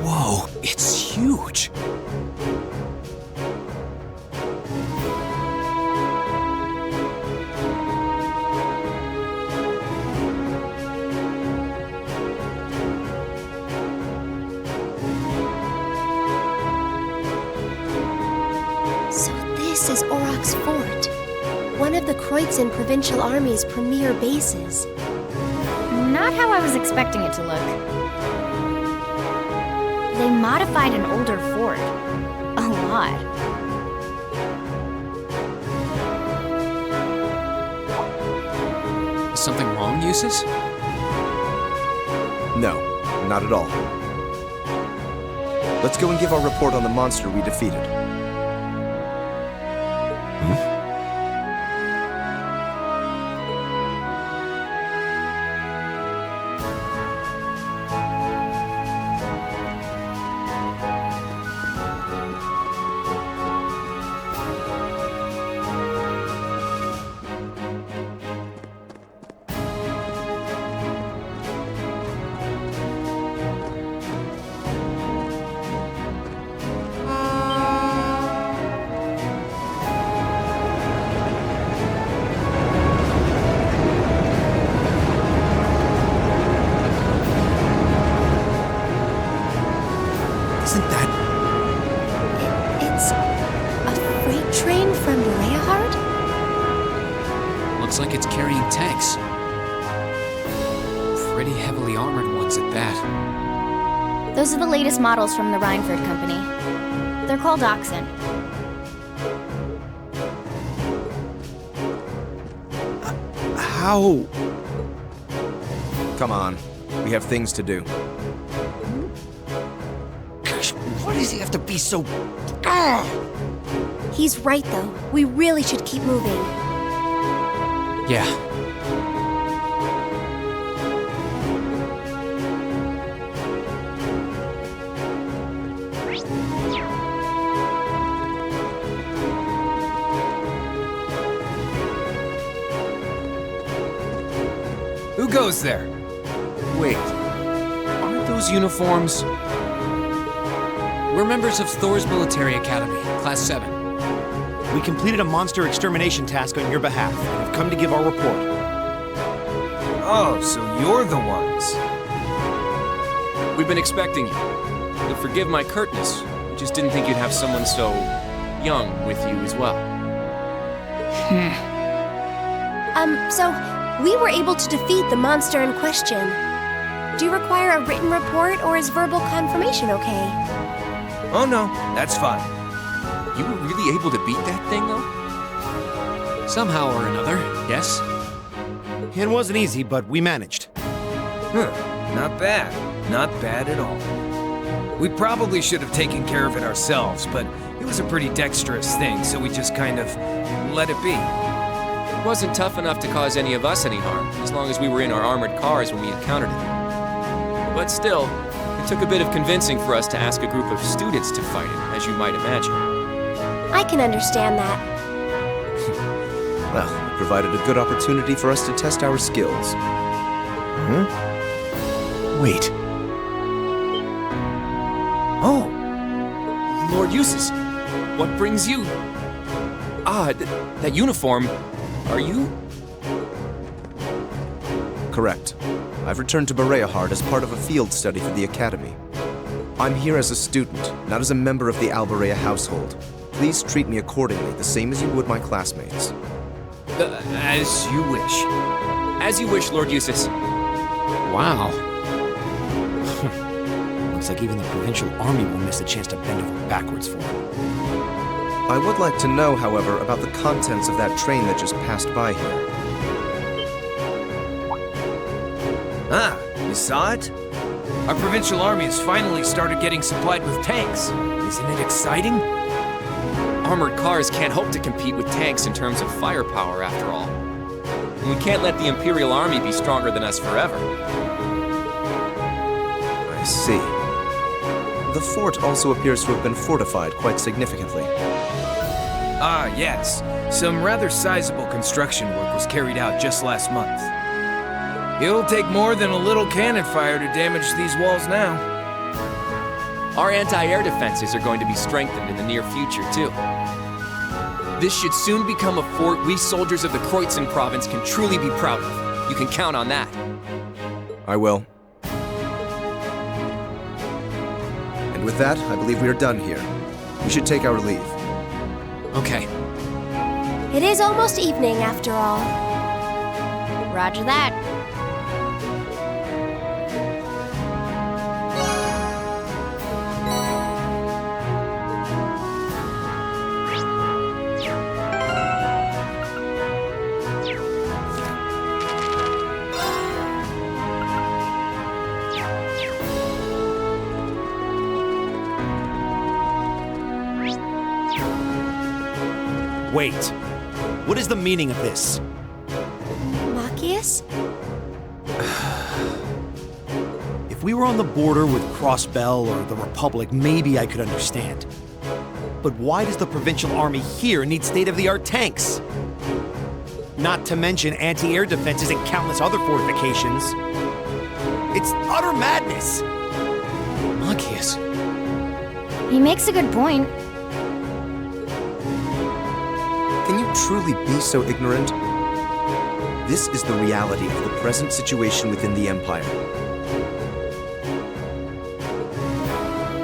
Whoa, it's huge. So this is Auroch's Fort, one of the Kreuzzen Provincial Army's premier bases. Not how I was expecting it to look. They modified an older fort. A lot. Is something wrong, Eustace? No, not at all. Let's go and give our report on the monster we defeated. Isn't that... It's a freight train from Rehard? Looks like it's carrying tanks. Pretty heavily armored ones at that. Those are the latest models from the Reinford Company. They're called Oxen. How... Come on, we have things to do. Gosh, why does he have to be so... He's right, though. We really should keep moving. Yeah. Who goes there? Wait. Aren't those uniforms... We're members of Thor's Military Academy, Class 7. We completed a monster extermination task on your behalf and have come to give our report. Oh, so you're the ones. We've been expecting you. You'll forgive my curtness. We just didn't think you'd have someone so young with you as well. So we were able to defeat the monster in question. Do you require a written report, or is verbal confirmation okay? Oh no, that's fine. You were really able to beat that thing, though? Somehow or another, yes? It wasn't easy, but we managed. Huh, not bad. Not bad at all. We probably should have taken care of it ourselves, but it was a pretty dexterous thing, so we just kind of let it be. It wasn't tough enough to cause any of us any harm, as long as we were in our armored cars when we encountered it. But still, it took a bit of convincing for us to ask a group of students to fight it, as you might imagine. I can understand that. Well, it provided a good opportunity for us to test our skills. Wait. Oh, Lord Eustace, what brings you... that uniform... Are you... Correct. I've returned to Berehard as part of a field study for the Academy. I'm here as a student, not as a member of the Alberea household. Please treat me accordingly, the same as you would my classmates. As you wish. As you wish, Lord Eustace. Wow. Looks like even the Provincial Army will miss a chance to bend over backwards for him. I would like to know, however, about the contents of that train that just passed by here. ah, you saw it? Our provincial army has finally started getting supplied with tanks. Isn't it exciting? Armored cars can't hope to compete with tanks in terms of firepower, after all. And we can't let the Imperial Army be stronger than us forever. I see. The fort also appears to have been fortified quite significantly. Ah, yes. Some rather sizable construction work was carried out just last month. It'll take more than a little cannon fire to damage these walls now. Our anti-air defenses are going to be strengthened in the near future, too. This should soon become a fort we soldiers of the Kreutzen province can truly be proud of. You can count on that. I will. And with that, I believe we are done here. We should take our leave. Okay. It is almost evening, after all. Roger that. Wait. What is the meaning of this? Machias? If we were on the border with Crossbell or the Republic, maybe I could understand. But why does the Provincial Army here need state-of-the-art tanks? Not to mention anti-air defenses and countless other fortifications. It's utter madness! Machias. He makes a good point. Can you truly be so ignorant? This is the reality of the present situation within the Empire.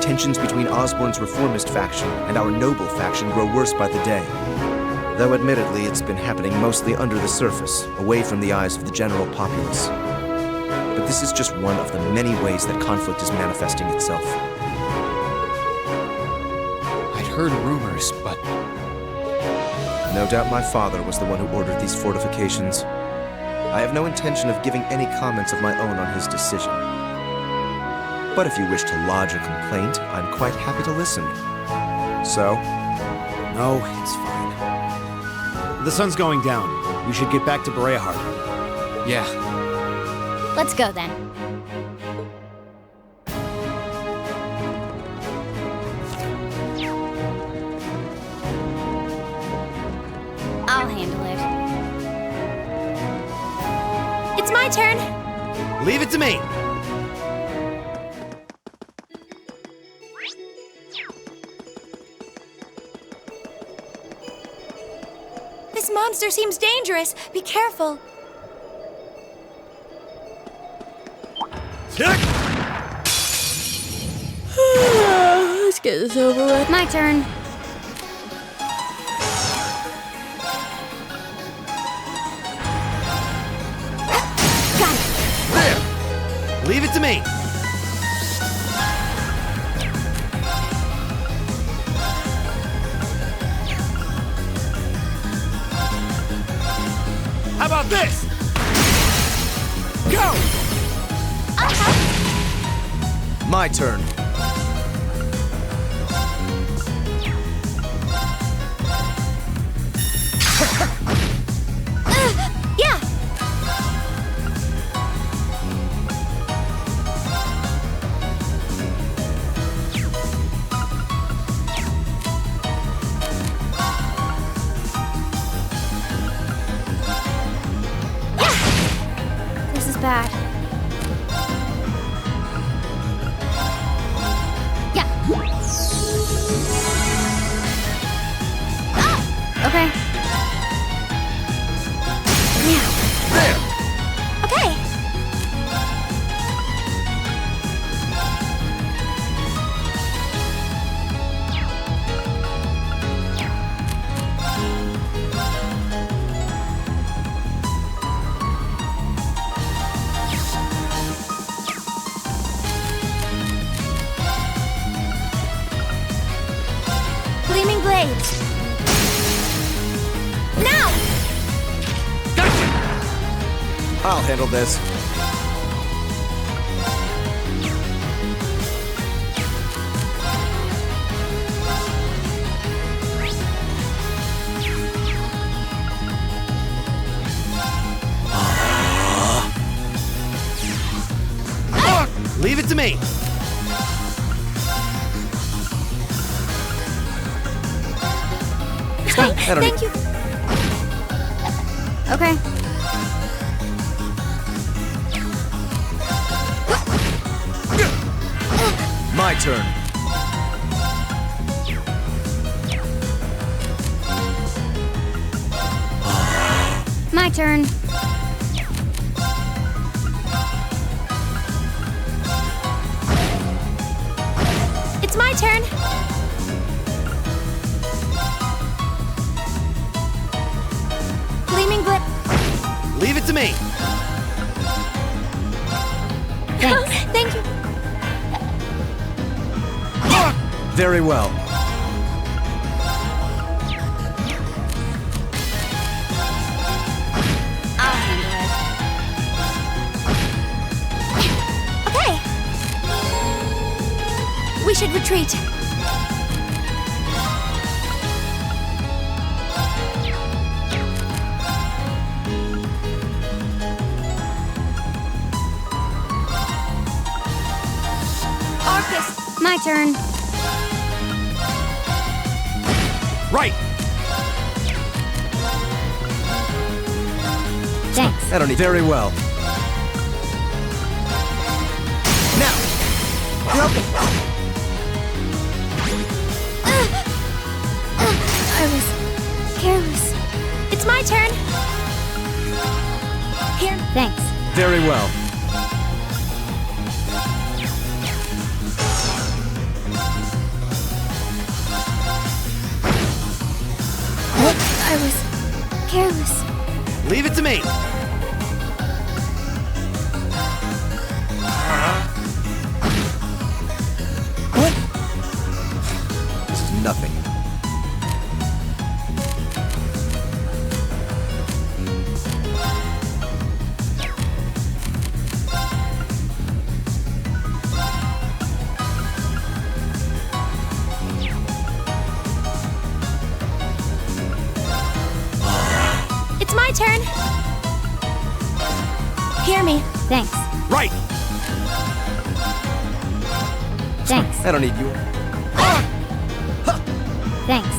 Tensions between Osborn's reformist faction and our noble faction grow worse by the day. Though admittedly, it's been happening mostly under the surface, away from the eyes of the general populace. But this is just one of the many ways that conflict is manifesting itself. I'd heard rumors, but No doubt my father was the one who ordered these fortifications. I have no intention of giving any comments of my own on his decision. But if you wish to lodge a complaint, I'm quite happy to listen. So? No, it's fine. The sun's going down. We should get back to Bereahard. yeah. Let's go then. I'll handle it. It's my turn. Leave it to me! This monster seems dangerous. Be careful. Let's get this over with. My turn. Leave it to me! How about this? Go! My turn. Yeah. This is bad. Yeah. Okay. Okay. Gleaming blades. Now! I'll handle this. Leave it to me! I don't Thank need- you. Okay. My turn. My turn. It's my turn. Gleaming blip. Leave it to me. Thanks. Thank you. Very well. I'll handle Okay. We should retreat. Arcus. it. My turn. Right. Thanks. I don't need. Very well. Now. I was careless. It's my turn. Here. Thanks. Very well. I was careless. Leave it to me. This is nothing. It's my turn. Hear me. Thanks. Right. Thanks. I don't need you. Thanks.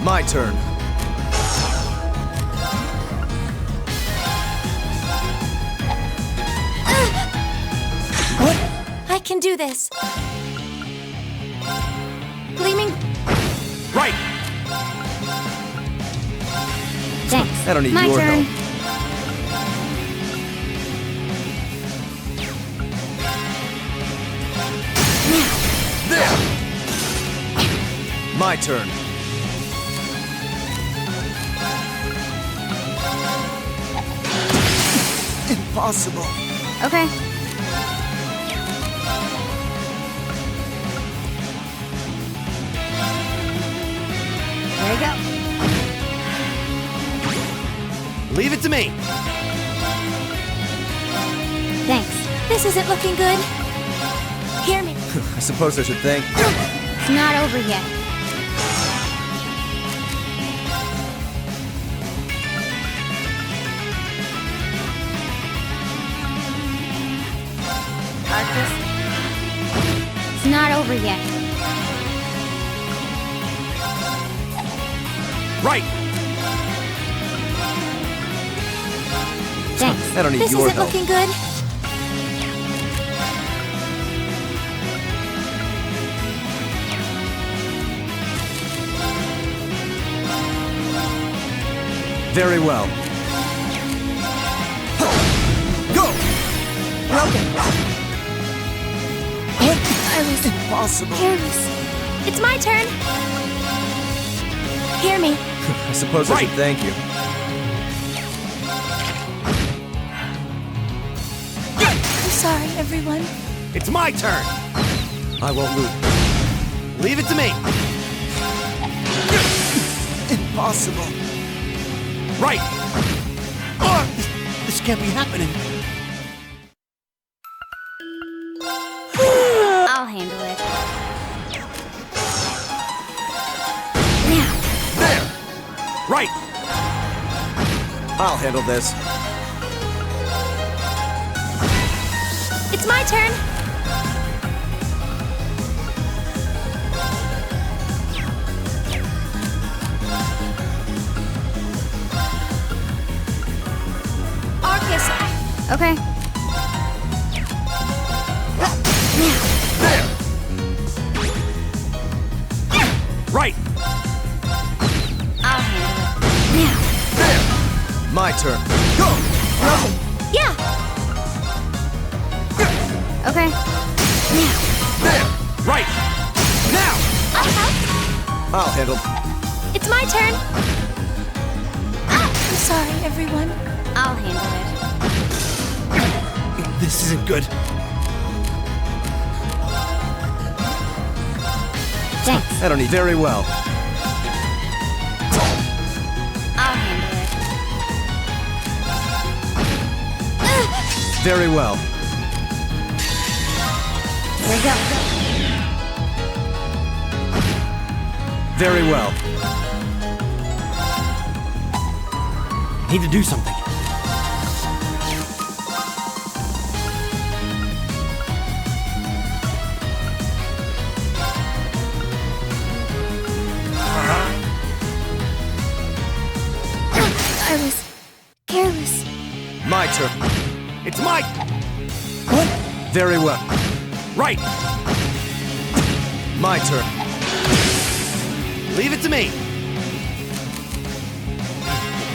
My turn. I can do this. Gleaming. Right. Thanks. I don't need My your turn. help. There. My turn. Impossible. Okay. Here we go. Leave it to me. Thanks. This isn't looking good. Hear me. I suppose I should thank. It's not over yet. Arcus. It's not over yet. Right. Thanks. I don't need This your isn't help. looking good. Very well. Go! I was Impossible. careless. It's my turn. Hear me. I suppose I should Right. thank you. I'm sorry, everyone. It's my turn. I won't lose. Leave it to me. Impossible. Right. This can't be happening. I'll handle it. Now. There. Right. I'll handle this. It's my turn. Okay. Right! I'll handle it. My turn. Go! Yeah! Okay. Right! Now! I'll help. I'll handle. It's my turn. I'm sorry, everyone. I'll handle it. This isn't good. Thanks. I don't need. Very well. I'll handle it. Very well. Here we go. Very well. Need to do something. I was careless. My turn. It's my... Very well. Right! My turn. Leave it to me.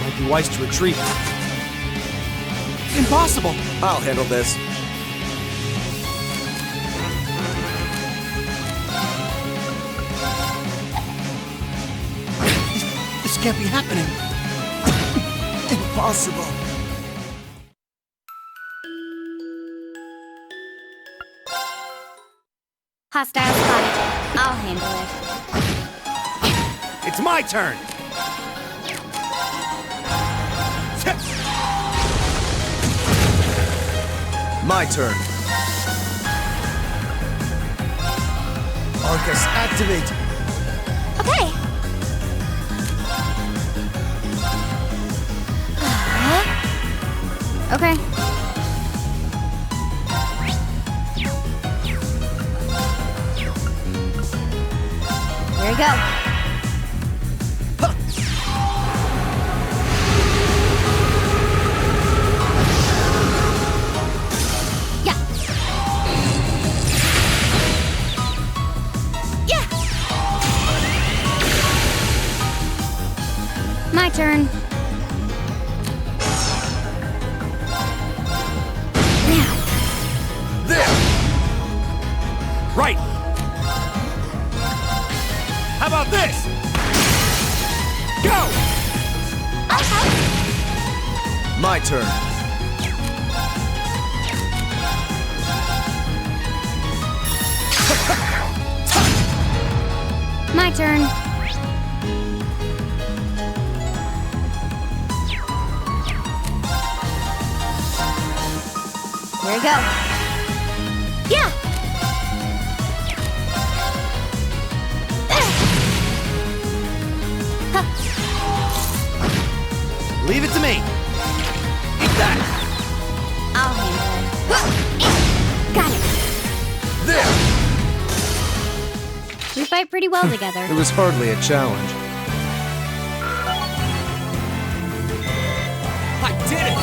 Might be wise to retreat. Impossible. I'll handle this. This can't be happening. Impossible. Hostile spotted. I'll handle it. It's my turn. My turn. Arcus, activate. Okay. Okay. Here we go. Yeah. Yeah. My turn. Now. There. Right! How about this? Go! I'll help. My turn. My turn. Here we go. Yeah. Leave it to me. Eat that. I'll handle it. Got it. There. We fight pretty well together. It was hardly a challenge. I did it!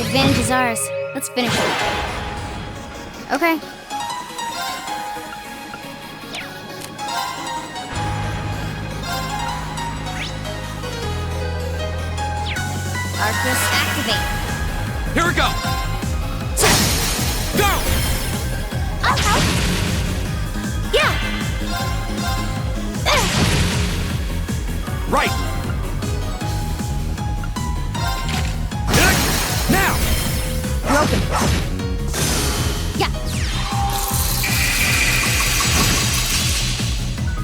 advantage is ours. Let's finish it. Okay. Arcus, activate. Here we go! Go! I'll help. Yeah. Right! Now! You're open. Yeah.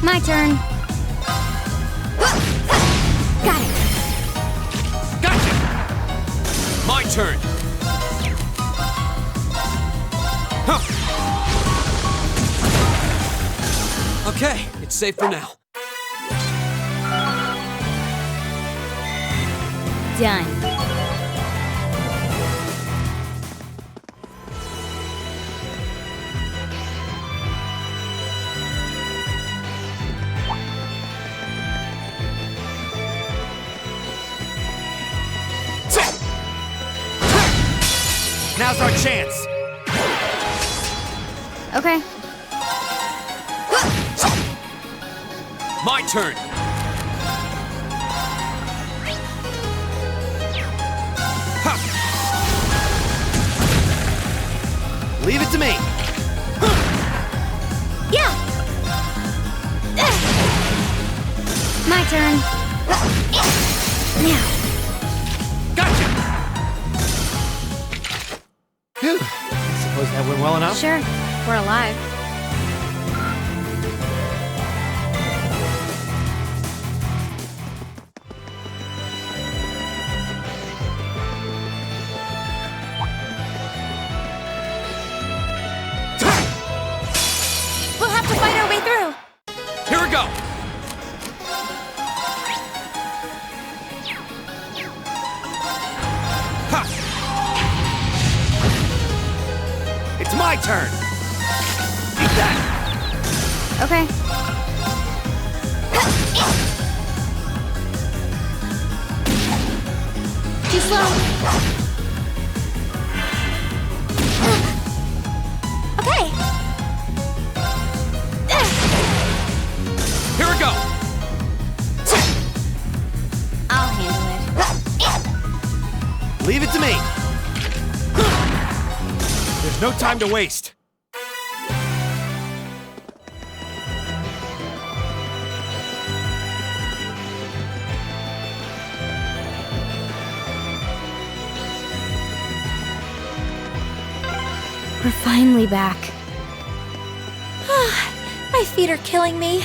My turn. Got it. Gotcha! My turn! Huh. Okay, it's safe for now. Done. Now's our chance! Okay. My turn! Ha! Leave it to me! Yeah. My turn. Now. Gotcha! Phew. Suppose that went well enough? Sure. We're alive. We'll have to fight our way through. Here we go! Ha! It's my turn! Eat that! Okay. Too slow. Okay. Here we go! I'll handle it. Leave it to me! There's no time to waste. We're finally back. My feet are killing me.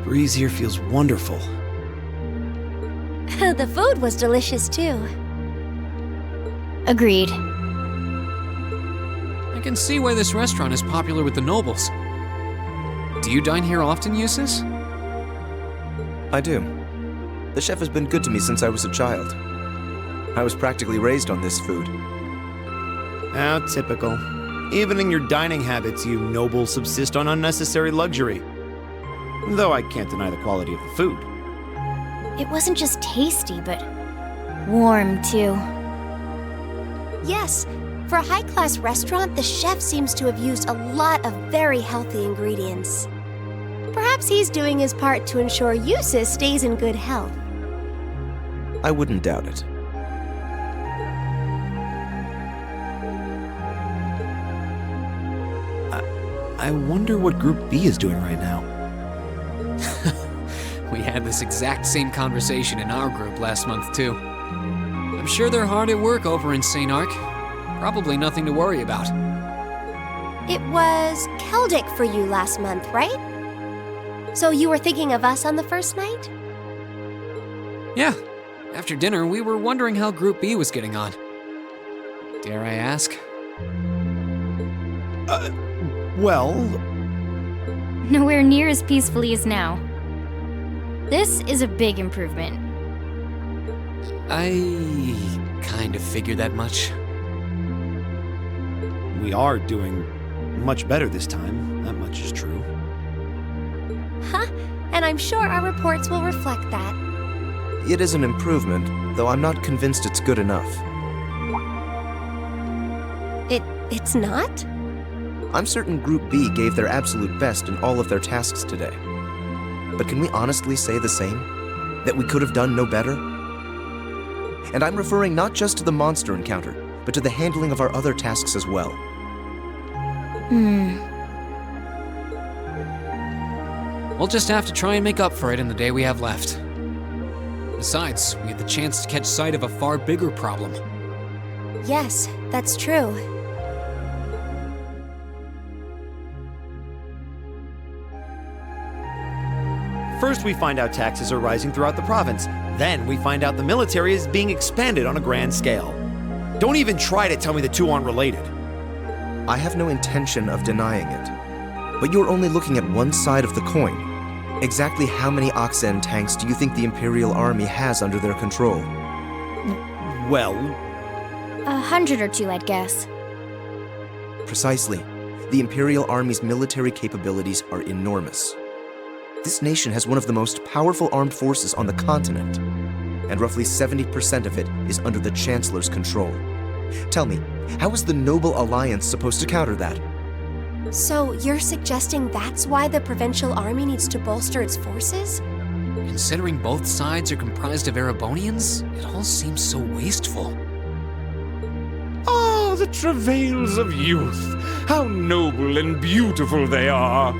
breeze here feels wonderful. The food was delicious too. Agreed. I can see why this restaurant is popular with the nobles. Do you dine here often, Eustace? I do. The chef has been good to me since I was a child. I was practically raised on this food. How typical. Even in your dining habits, you nobles subsist on unnecessary luxury. Though I can't deny the quality of the food. It wasn't just tasty, but warm too. Yes, for a high-class restaurant, the chef seems to have used a lot of very healthy ingredients. Perhaps he's doing his part to ensure Eustace stays in good health. I wouldn't doubt it. I wonder what Group B is doing right now. We had this exact same conversation in our group last month, too. I'm sure they're hard at work over in St. Ark. Probably nothing to worry about. It was Keldic for you last month, right? So you were thinking of us on the first night? Yeah. After dinner, we were wondering how Group B was getting on. Dare I ask? Well, Nowhere near as peacefully as now. This is a big improvement. I kind of figured that much. we are doing much better this time. That much is true. Huh? And I'm sure our reports will reflect that. It is an improvement, though I'm not convinced it's good enough. It's not? I'm certain Group B gave their absolute best in all of their tasks today. But can we honestly say the same? That we could have done no better? And I'm referring not just to the monster encounter, but to the handling of our other tasks as well. We'll just have to try and make up for it in the day we have left. Besides, we had the chance to catch sight of a far bigger problem. Yes, that's true. First, we find out taxes are rising throughout the province. Then, we find out the military is being expanded on a grand scale. Don't even try to tell me the two aren't related. I have no intention of denying it. But you're only looking at one side of the coin. Exactly how many Oxen tanks do you think the Imperial Army has under their control? Well, 100 or 2, I'd guess. Precisely. The Imperial Army's military capabilities are enormous. This nation has one of the most powerful armed forces on the continent, and roughly 70% of it is under the Chancellor's control. Tell me, how is the Noble Alliance supposed to counter that? So you're suggesting that's why the provincial army needs to bolster its forces? Considering both sides are comprised of Erebonians, it all seems so wasteful. Ah, the travails of youth! How noble and beautiful they are!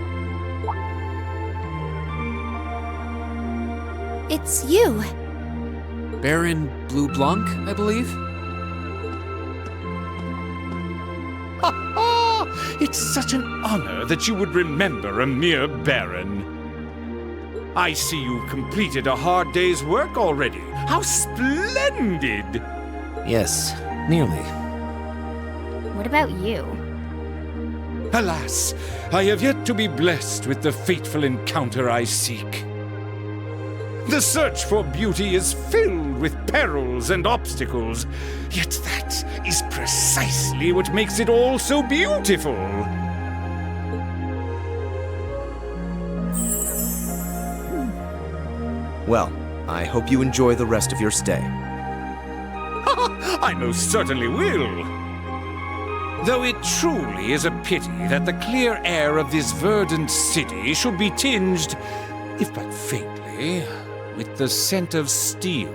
It's you. Baron Blue Blanc, I believe? Ha ha! It's such an honor that you would remember a mere baron. I see you've completed a hard day's work already. How splendid! yes, nearly. What about you? Alas, I have yet to be blessed with the fateful encounter I seek. The search for beauty is filled with perils and obstacles, yet that is precisely what makes it all so beautiful. Well, I hope you enjoy the rest of your stay. I most certainly will. Though it truly is a pity that the clear air of this verdant city should be tinged, if but faintly, with the scent of steel.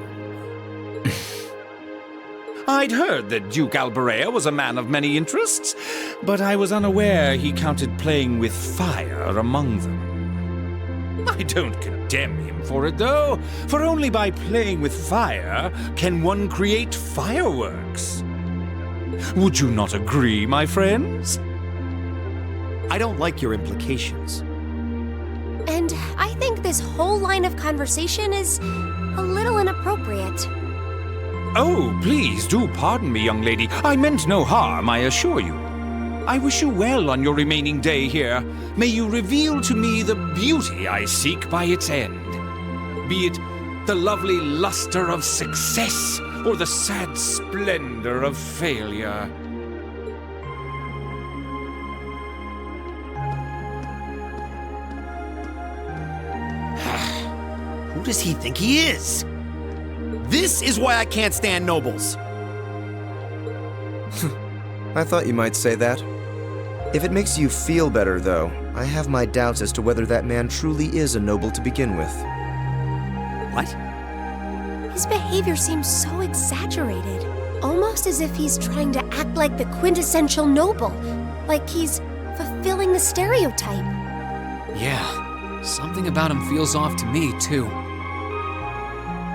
I'd heard that Duke Albarea was a man of many interests, but I was unaware he counted playing with fire among them. I don't condemn him for it, though, for only by playing with fire can one create fireworks. Would you not agree, my friends? I don't like your implications. And I think this whole line of conversation is a little inappropriate. Oh, please do pardon me, young lady. I meant no harm, I assure you. I wish you well on your remaining day here. May you reveal to me the beauty I seek by its end. Be it the lovely luster of success or the sad splendor of failure. Who does he think he is? This is why I can't stand nobles. I thought you might say that. If it makes you feel better, though, I have my doubts as to whether that man truly is a noble to begin with. What? His behavior seems so exaggerated, almost as if he's trying to act like the quintessential noble, like he's fulfilling the stereotype. Yeah, something about him feels off to me, too.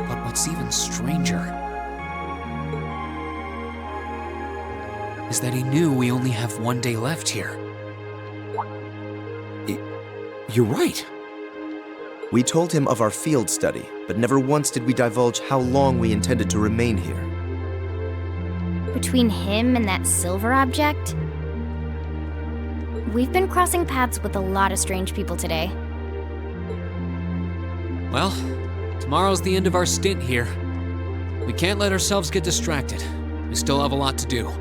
But what's even stranger is that he knew we only have one day left here. You're right. We told him of our field study, but never once did we divulge how long we intended to remain here. Between him and that silver object, we've been crossing paths with a lot of strange people today. Well, tomorrow's the end of our stint here. We can't let ourselves get distracted. We still have a lot to do.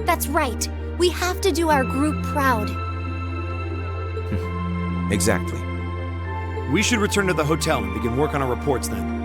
That's right. We have to do our group proud. Exactly. We should return to the hotel and begin work on our reports then.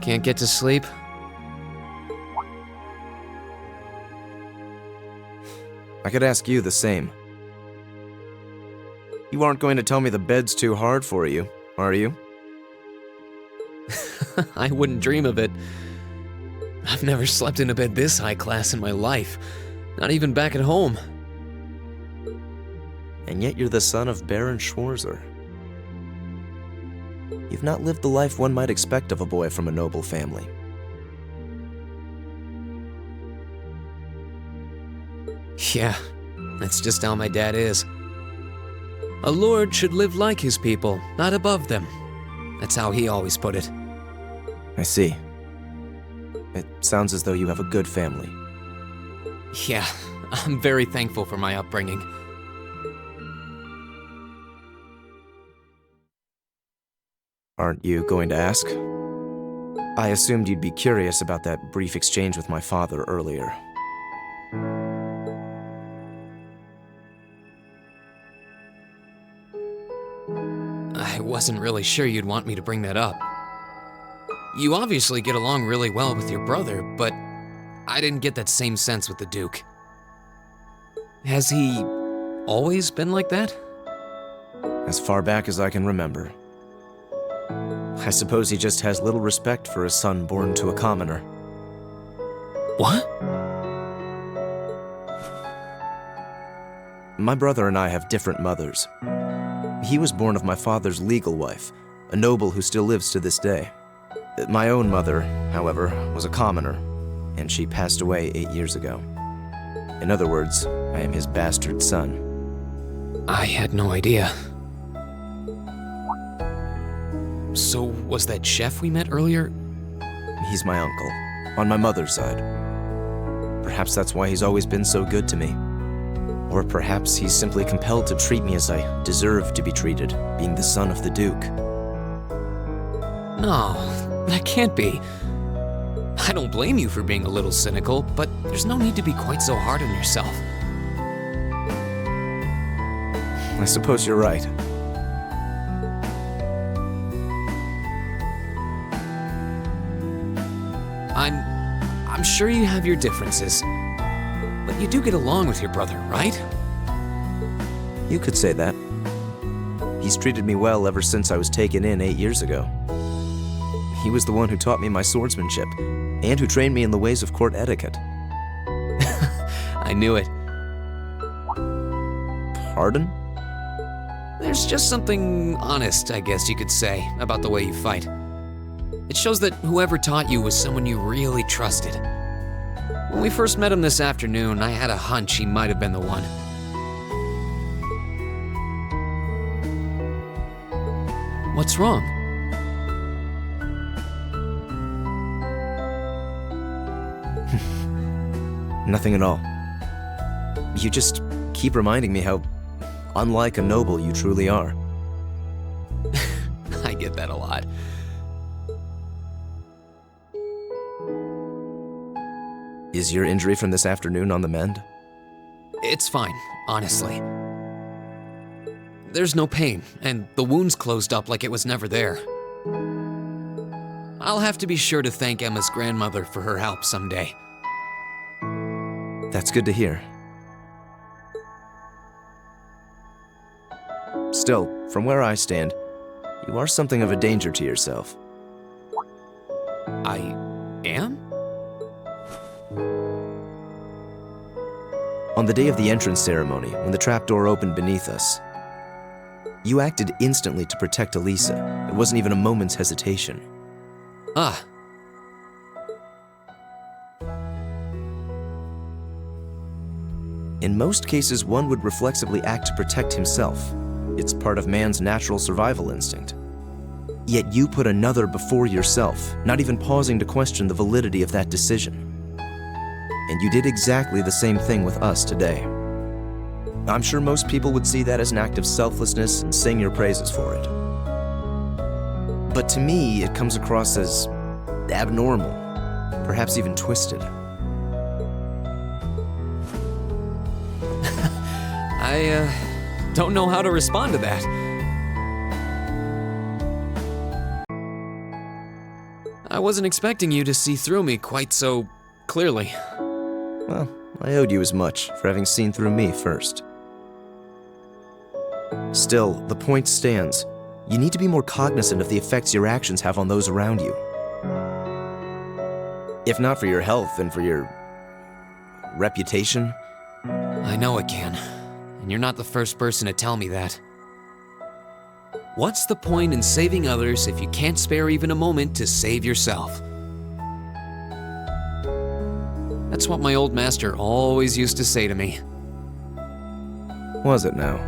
Can't get to sleep? I could ask you the same. You aren't going to tell me the bed's too hard for you, are you? I wouldn't dream of it. I've never slept in a bed this high class in my life. Not even back at home. And yet you're the son of Baron Schwarzer. You've not lived the life one might expect of a boy from a noble family. Yeah, that's just how my dad is. A lord should live like his people, not above them. That's how he always put it. I see. It sounds as though you have a good family. Yeah, I'm very thankful for my upbringing. Aren't you going to ask? I assumed you'd be curious about that brief exchange with my father earlier. I wasn't really sure you'd want me to bring that up. You obviously get along really well with your brother, but I didn't get that same sense with the Duke. Has he always been like that? As far back as I can remember. I suppose he just has little respect for a son born to a commoner. What? My brother and I have different mothers. He was born of my father's legal wife, a noble who still lives to this day. My own mother, however, was a commoner, and she passed away 8 years ago. In other words, I am his bastard son. I had no idea. So, was that chef we met earlier? He's my uncle, on my mother's side. Perhaps that's why he's always been so good to me. Or perhaps he's simply compelled to treat me as I deserve to be treated, being the son of the Duke. No, that can't be. I don't blame you for being a little cynical, but there's no need to be quite so hard on yourself. I suppose you're right. I'm sure you have your differences, but you do get along with your brother, right? You could say that. He's treated me well ever since I was taken in 8 years ago. He was the one who taught me my swordsmanship, and who trained me in the ways of court etiquette. I knew it. Pardon? There's just something honest, I guess you could say, about the way you fight. It shows that whoever taught you was someone you really trusted. When we first met him this afternoon, I had a hunch he might have been the one. What's wrong? Nothing at all. You just keep reminding me how unlike a noble you truly are. I get that a lot. Is your injury from this afternoon on the mend? It's fine, honestly. There's no pain, and the wound's closed up like it was never there. I'll have to be sure to thank Emma's grandmother for her help someday. That's good to hear. Still, from where I stand, you are something of a danger to yourself. I am? On the day of the entrance ceremony, when the trapdoor opened beneath us, you acted instantly to protect Elisa. It wasn't even a moment's hesitation. Ah. In most cases, one would reflexively act to protect himself. It's part of man's natural survival instinct. Yet you put another before yourself, not even pausing to question the validity of that decision. And you did exactly the same thing with us today. I'm sure most people would see that as an act of selflessness and sing your praises for it. But to me, it comes across as abnormal, perhaps even twisted. I don't know how to respond to that. I wasn't expecting you to see through me quite so clearly. Well, I owed you as much for having seen through me first. Still, the point stands. You need to be more cognizant of the effects your actions have on those around you. If not for your health, then for your reputation. I know it can, and you're not the first person to tell me that. What's the point in saving others if you can't spare even a moment to save yourself? That's what my old master always used to say to me. Was it now?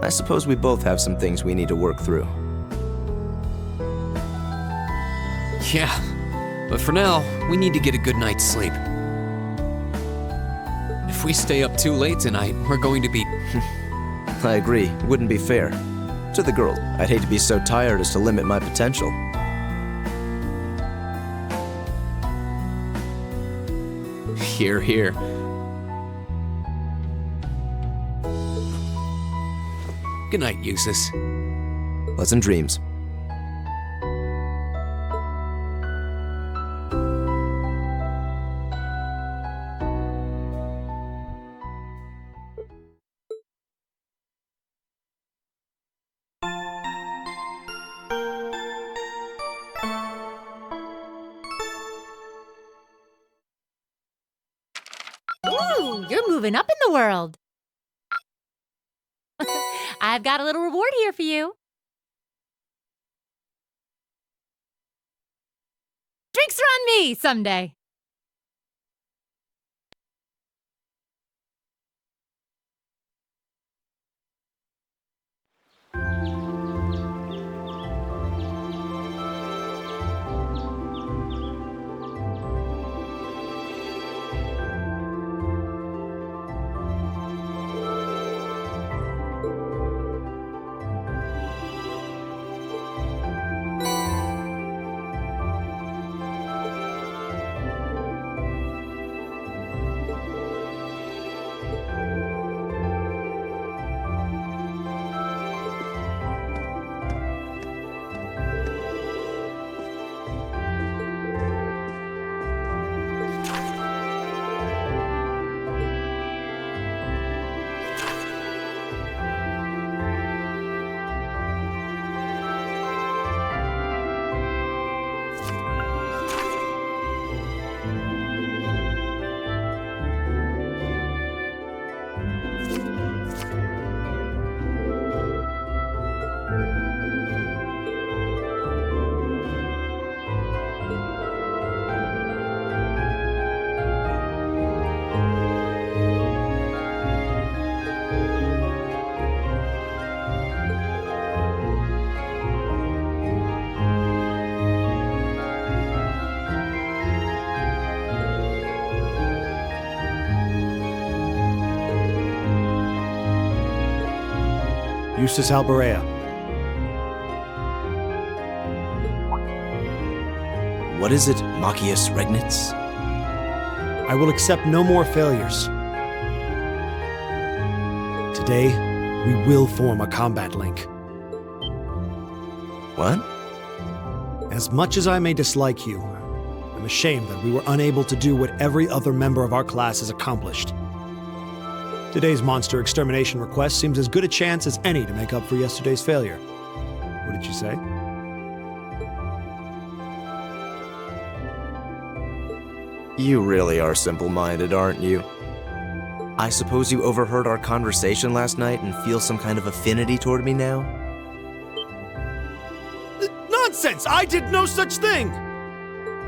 I suppose we both have some things we need to work through. Yeah, but for now, we need to get a good night's sleep. If we stay up too late tonight, we're going to be... I agree, it wouldn't be fair. To the girl, I'd hate to be so tired as to limit my potential. Hear, hear. Good night, Eustace. Pleasant dreams. Ooh, you're moving up in the world. I've got a little reward here for you. Drinks are on me someday. Eustace Alberea. What is it, Machias Regnitz? I will accept no more failures. Today, we will form a combat link. What? As much as I may dislike you, I'm ashamed that we were unable to do what every other member of our class has accomplished. Today's monster extermination request seems as good a chance as any to make up for yesterday's failure. What did you say? You really are simple-minded, aren't you? I suppose you overheard our conversation last night and feel some kind of affinity toward me now? Nonsense! I did no such thing!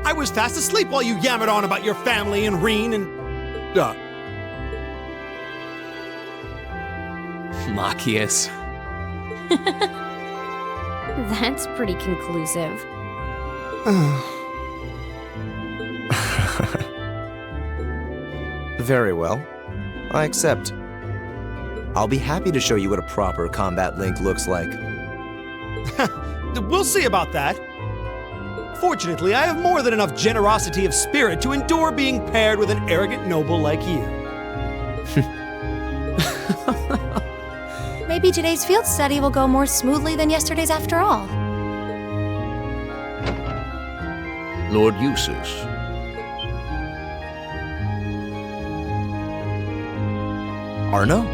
I was fast asleep while you yammered on about your family and Reen and... Machias. That's pretty conclusive. Very well. I accept. I'll be happy to show you what a proper combat link looks like. We'll see about that. Fortunately, I have more than enough generosity of spirit to endure being paired with an arrogant noble like you. Maybe today's field study will go more smoothly than yesterday's after all. Lord Eustace. Arno?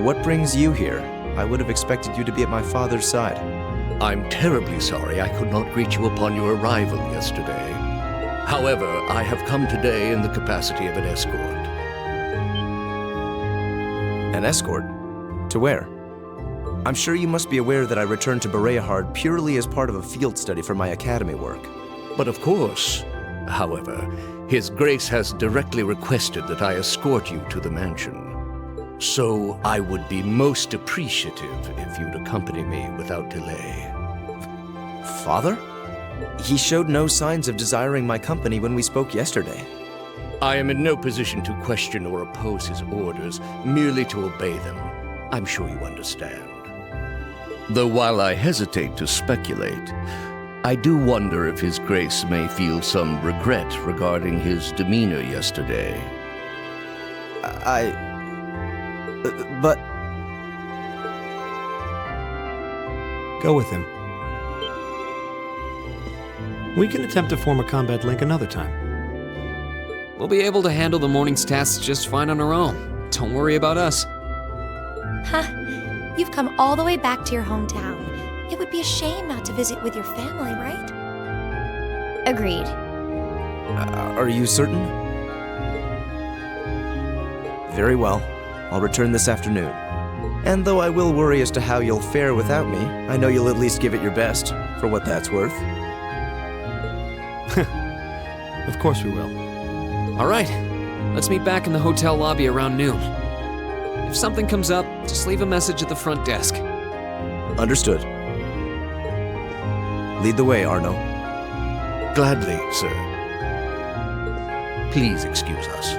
What brings you here? I would have expected you to be at my father's side. I'm terribly sorry I could not greet you upon your arrival yesterday. However, I have come today in the capacity of an escort. An escort? To where? I'm sure you must be aware that I returned to Bereahard purely as part of a field study for my academy work. But of course, however, His Grace has directly requested that I escort you to the mansion. So I would be most appreciative if you'd accompany me without delay. Father? He showed no signs of desiring my company when we spoke yesterday. I am in no position to question or oppose his orders, merely to obey them. I'm sure you understand. Though while I hesitate to speculate, I do wonder if His Grace may feel some regret regarding his demeanor yesterday. But... Go with him. We can attempt to form a combat link another time. We'll be able to handle the morning's tasks just fine on our own. Don't worry about us. Huh. You've come all the way back to your hometown. It would be a shame not to visit with your family, right? Agreed. Are you certain? Very well. I'll return this afternoon. And though I will worry as to how you'll fare without me, I know you'll at least give it your best, for what that's worth. Of course we will. All right, let's meet back in the hotel lobby around noon. If something comes up, just leave a message at the front desk. Understood. Lead the way, Arno. Gladly, sir. Please excuse us.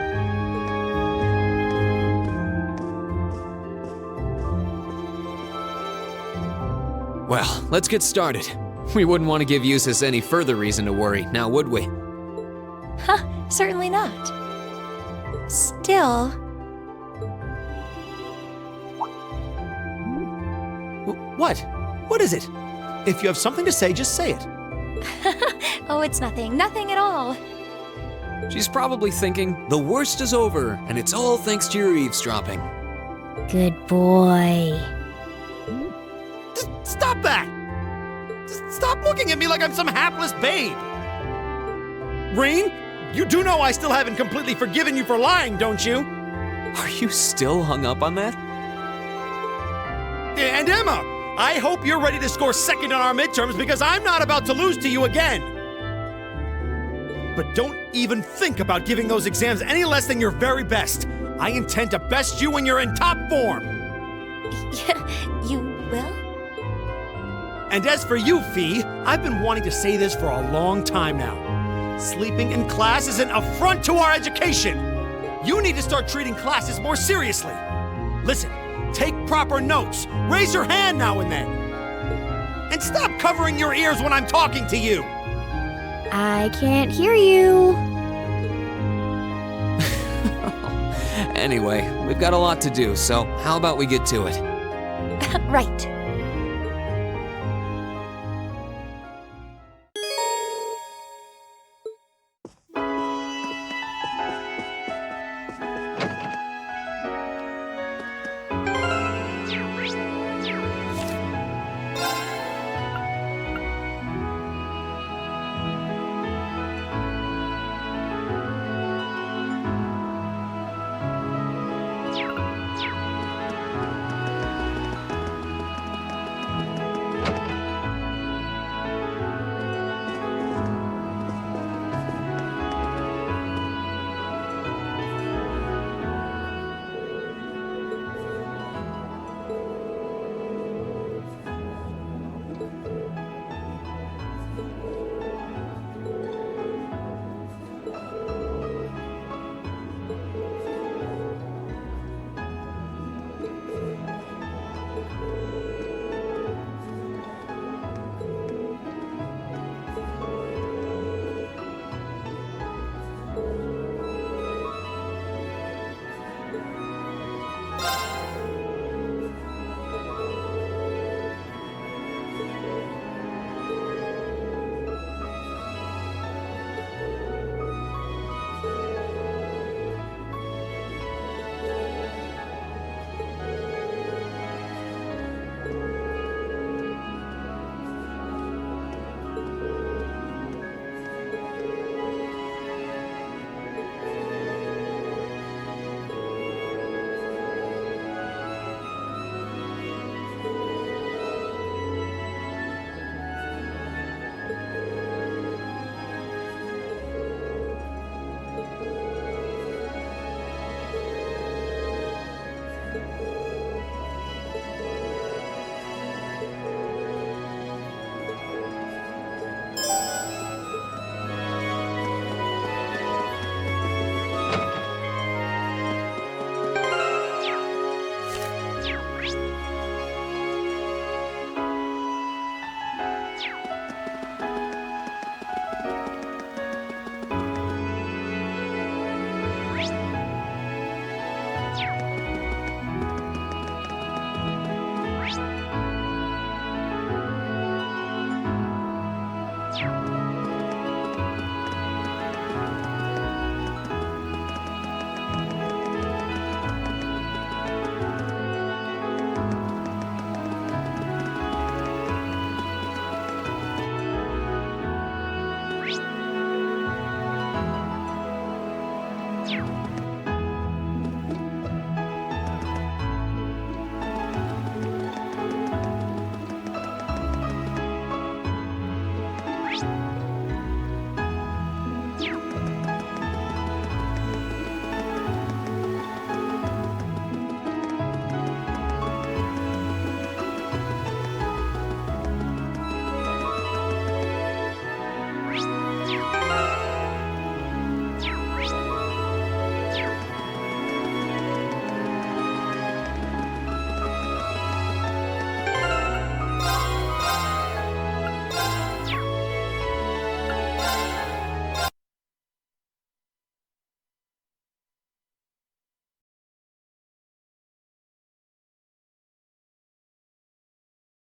Well, let's get started. We wouldn't want to give Eustace any further reason to worry, now would we? Huh, certainly not. Still... What? What is it? If you have something to say, just say it. Oh, it's nothing. Nothing at all. She's probably thinking, the worst is over, and it's all thanks to your eavesdropping. Good boy. Just stop that! Just stop looking at me like I'm some hapless babe! Reen, you do know I still haven't completely forgiven you for lying, don't you? Are you still hung up on that? And Emma, I hope you're ready to score second on our midterms because I'm not about to lose to you again. But don't even think about giving those exams any less than your very best. I intend to best you when you're in top form. Yeah, you will? And as for you, Fee, I've been wanting to say this for a long time now. Sleeping in class is an affront to our education. You need to start treating classes more seriously. Listen, Take proper notes. Raise your hand now and then. And stop covering your ears when I'm talking to you. I can't hear you. Anyway, we've got a lot to do, so how about we get to it? Right.